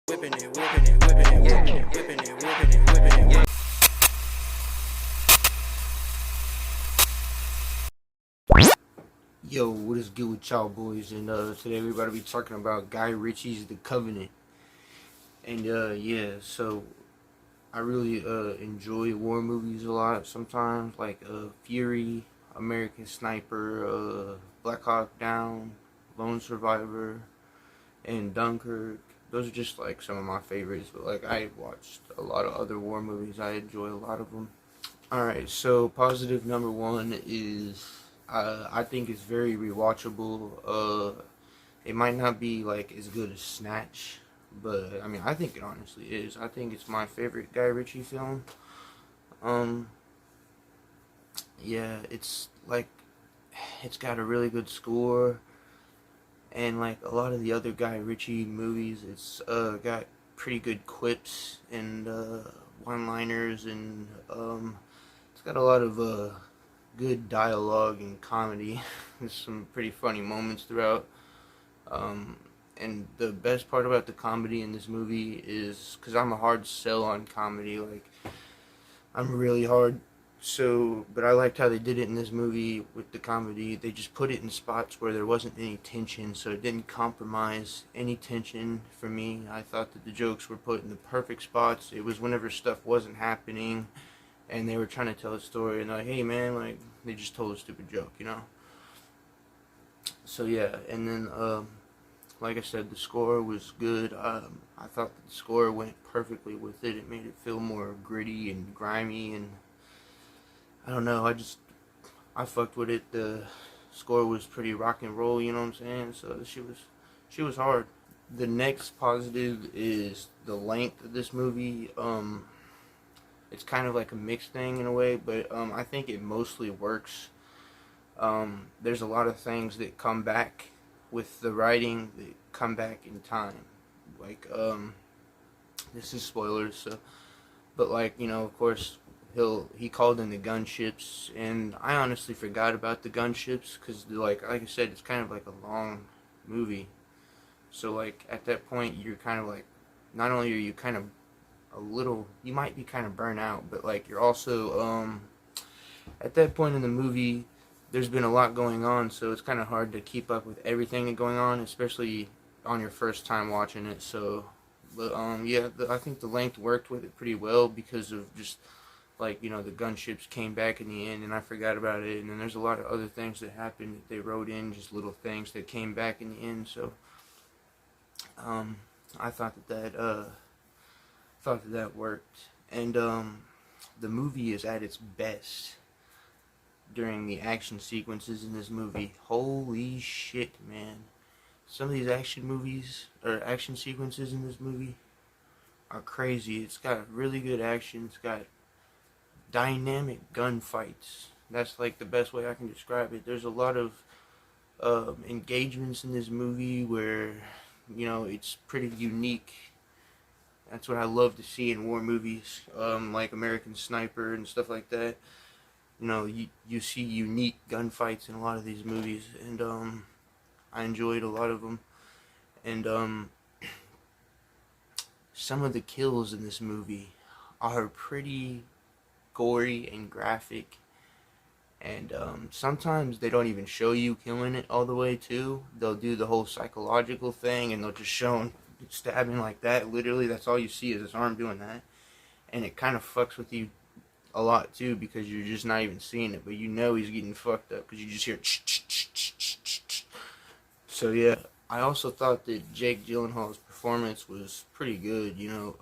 whipping it, whipping it, whipping it, whipping it, whipping it, whipping it, whipping it. Yo, what is good with y'all boys? And today we're about to be talking about Guy Ritchie's The Covenant. And yeah, so I really enjoy war movies a lot sometimes, like Fury, American Sniper, Black Hawk Down, Lone Survivor, and Dunkirk. Those are just like some of my favorites, but like I watched a lot of other war movies. I enjoy a lot of them. Alright, so positive number one is I think it's very rewatchable. It might not be like as good as Snatch, but I mean I think it honestly is. I think it's my favorite Guy Ritchie film. Um, yeah, it's got a really good score, and like a lot of the other Guy Ritchie movies, it's got pretty good quips and one-liners, and it's got a lot of good dialogue and comedy. There's some pretty funny moments throughout. Um, and the best part about the comedy in this movie is because I'm a hard sell on comedy. Like, I'm really hard. So, but I liked how they did it in this movie with the comedy. They just put it in spots where there wasn't any tension, so it didn't compromise any tension for me. I thought that the jokes were put in the perfect spots. It was whenever stuff wasn't happening and they were trying to tell a story, and like, hey man, like, they just told a stupid joke, you know? So yeah, and then, like I said, the score was good. I thought that the score went perfectly with it. It made it feel more gritty and grimy, and I don't know, I fucked with it. The score was pretty rock and roll, you know what I'm saying? So she was hard. The next positive is the length of this movie. It's kind of like a mixed thing in a way, but I think it mostly works. There's a lot of things that come back with the writing that come back in time. Like, this is spoilers, so, but like, you know, of course, he called in the gunships, and I honestly forgot about the gunships, because like I said, it's kind of like a long movie. So like, at that point, you're kind of like, not only are you kind of you might be kind of burnt out, but like you're also at that point in the movie there's been a lot going on, so it's kind of hard to keep up with everything that's going on, especially on your first time watching it. So but yeah, I think the length worked with it pretty well, because of just like, you know, the gunships came back in the end and I forgot about it, and then there's a lot of other things that happened that they wrote in, just little things that came back in the end. So I thought that worked. And the movie is at its best during the action sequences in this movie. Holy shit, man. Some of these action sequences in this movie are crazy. It's got really good action. It's got dynamic gunfights. That's like the best way I can describe it. There's a lot of engagements in this movie where, you know, it's pretty unique. That's what I love to see in war movies, like American Sniper and stuff like that. You know, you see unique gunfights in a lot of these movies, and I enjoyed a lot of them. And some of the kills in this movie are pretty gory and graphic, and sometimes they don't even show you killing it all the way too. They'll do the whole psychological thing, and they'll just show him stabbing like that. Literally, that's all you see is his arm doing that, and it kind of fucks with you a lot too, because you're just not even seeing it, but you know he's getting fucked up because you just hear so yeah, I also thought that Jake Gyllenhaal's performance was pretty good. You know,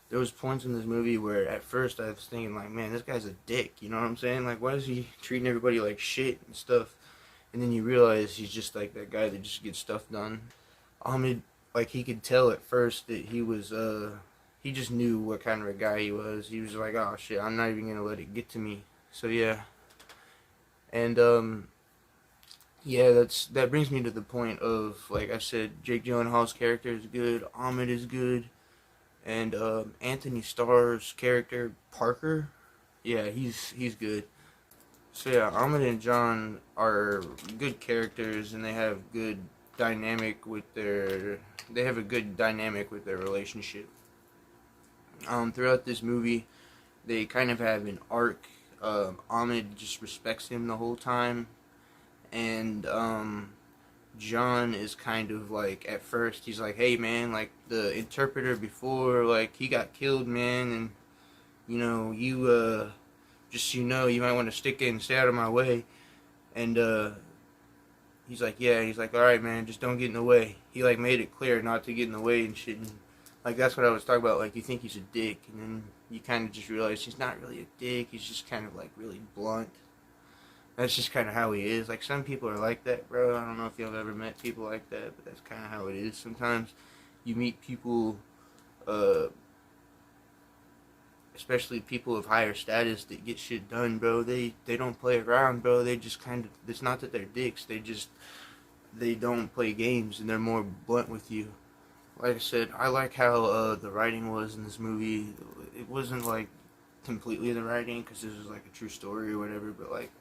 there was points in this movie where at first I was thinking like, man, this guy's a dick, you know what I'm saying? Like, why is he treating everybody like shit and stuff? And then you realize he's just like that guy that just gets stuff done. Ahmed, like, he could tell at first that he just knew what kind of a guy he was. He was like, oh shit, I'm not even gonna let it get to me. So yeah. And yeah, that brings me to the point of, like I said, Jake Gyllenhaal's character is good, Ahmed is good, and Anthony Starr's character, Parker, yeah, he's good. So yeah, Ahmed and John are good characters, and they have good dynamic with their, they have a good dynamic with their relationship. Throughout this movie, they kind of have an arc. Ahmed just respects him the whole time, and John is kind of like, at first he's like, hey man, like the interpreter before, like he got killed, man, and you know, you just so you know, you might want to stick it and stay out of my way. And he's like, yeah, he's like, alright man, just don't get in the way. He like made it clear not to get in the way and shit. And like that's what I was talking about, like you think he's a dick, and then you kind of just realize he's not really a dick, he's just kind of like really blunt. That's just kind of how he is. Like some people are like that, bro. I don't know if you've ever met people like that, but that's kind of how it is. Sometimes you meet people, especially people of higher status that get shit done, bro. They don't play around, bro. They just kind of, it's not that they're dicks. They don't play games, and they're more blunt with you. Like I said, I like how the writing was in this movie. It wasn't like completely the writing, because this was like a true story or whatever, but like,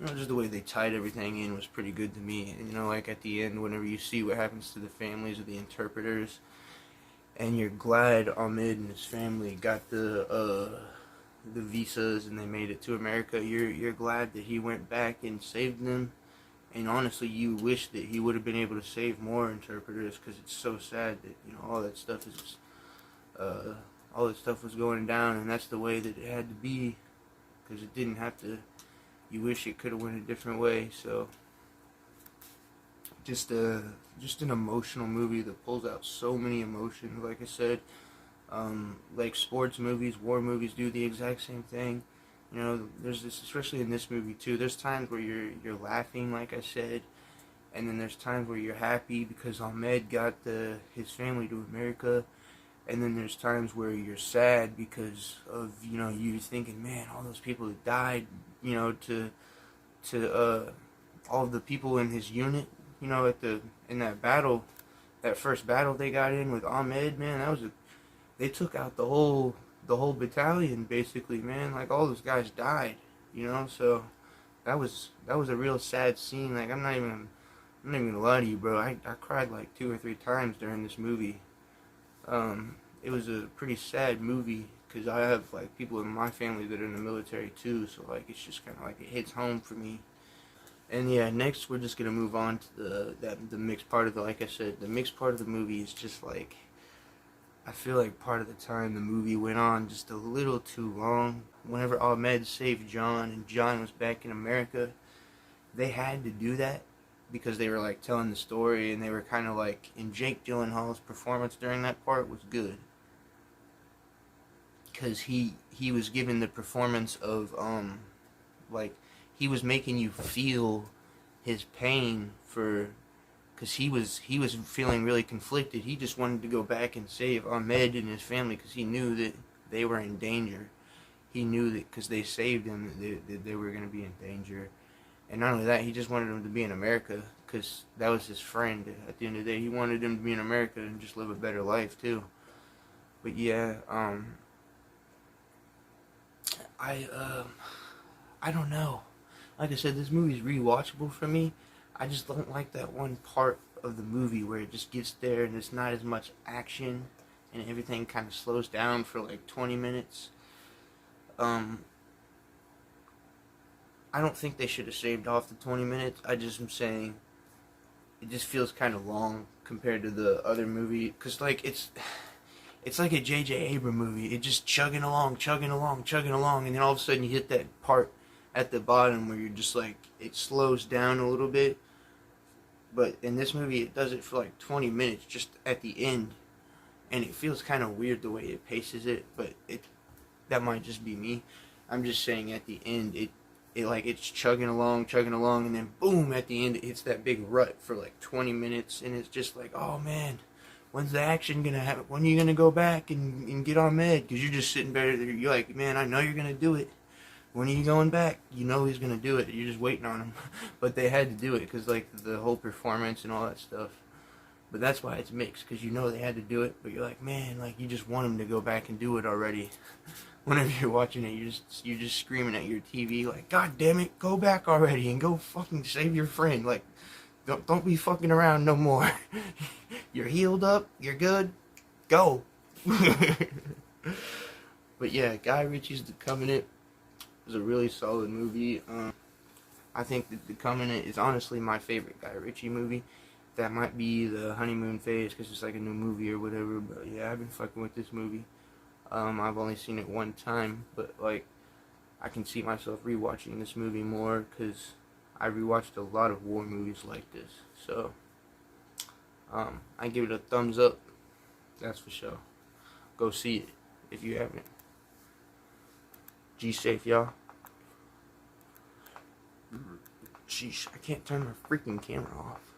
you know, just the way they tied everything in was pretty good to me. And you know, like at the end, whenever you see what happens to the families of the interpreters, and you're glad Ahmed and his family got the visas and they made it to America. You're glad that he went back and saved them. And honestly, you wish that he would have been able to save more interpreters, because it's so sad that, you know, all that stuff was going down, and that's the way that it had to be, because it didn't have to. You wish it could have went a different way. So just an emotional movie that pulls out so many emotions. Like I said, like sports movies, war movies do the exact same thing. You know, there's this, especially in this movie too, there's times where you're laughing, like I said, and then there's times where you're happy because Ahmed got his family to America, and then there's times where you're sad because of, you know, you thinking, man, all those people that died, you know, to all of the people in his unit, you know, in that battle, that first battle they got in with Ahmed, man, they took out the whole battalion basically, man. Like all those guys died, you know. So that was a real sad scene. Like I'm not even gonna lie to you, bro. I cried like 2 or 3 times during this movie. It was a pretty sad movie because I have like people in my family that are in the military too. So like it's just kind of like it hits home for me. And yeah, next we're just gonna move on to the mixed part of the, like I said, the mixed part of the movie is just like, I feel like part of the time the movie went on just a little too long. Whenever Ahmed saved John and John was back in America, they had to do that because they were like telling the story, and they were kind of like, and Jake Gyllenhaal's performance during that part was good because he was giving the performance of like he was making you feel his pain for, because he was feeling really conflicted. He just wanted to go back and save Ahmed and his family because he knew that they were in danger. He knew that because they saved him that they were going to be in danger. And not only that, he just wanted him to be in America because that was his friend. At the end of the day, he wanted him to be in America and just live a better life too. But yeah, I don't know. Like I said, this movie's rewatchable for me. I just don't like that one part of the movie where it just gets there and it's not as much action and everything kind of slows down for like 20 minutes. I don't think they should have shaved off the 20 minutes. I just am saying it just feels kind of long compared to the other movie. Because like it's like a J.J. Abrams movie. It just chugging along, and then all of a sudden you hit that part at the bottom where you're just like, it slows down a little bit. But in this movie, it does it for like 20 minutes just at the end. And it feels kind of weird the way it paces it, but that might just be me. I'm just saying at the end, it like it's chugging along, and then boom, at the end it hits that big rut for like 20 minutes, and it's just like, oh man, when's the action gonna happen? When are you gonna go back and get on med? Because you're just sitting there, you're like, man, I know you're gonna do it. When are you going back? You know he's gonna do it. You're just waiting on him. But they had to do it because like the whole performance and all that stuff. But that's why it's mixed, because you know they had to do it, but you're like, man, like you just want him to go back and do it already. Whenever you're watching it, you're just screaming at your TV like, God damn it, go back already and go fucking save your friend. Like, Don't be fucking around no more. You're healed up. You're good. Go. But yeah, Guy Ritchie's The Covenant is a really solid movie. I think that The Covenant is honestly my favorite Guy Ritchie movie. That might be The Honeymoon Phase because it's like a new movie or whatever. But yeah, I've been fucking with this movie. I've only seen it one time, but like I can see myself rewatching this movie more because I rewatched a lot of war movies like this. So I give it a thumbs up. That's for sure. Go see it if you haven't. G safe, y'all. Sheesh, I can't turn my freaking camera off.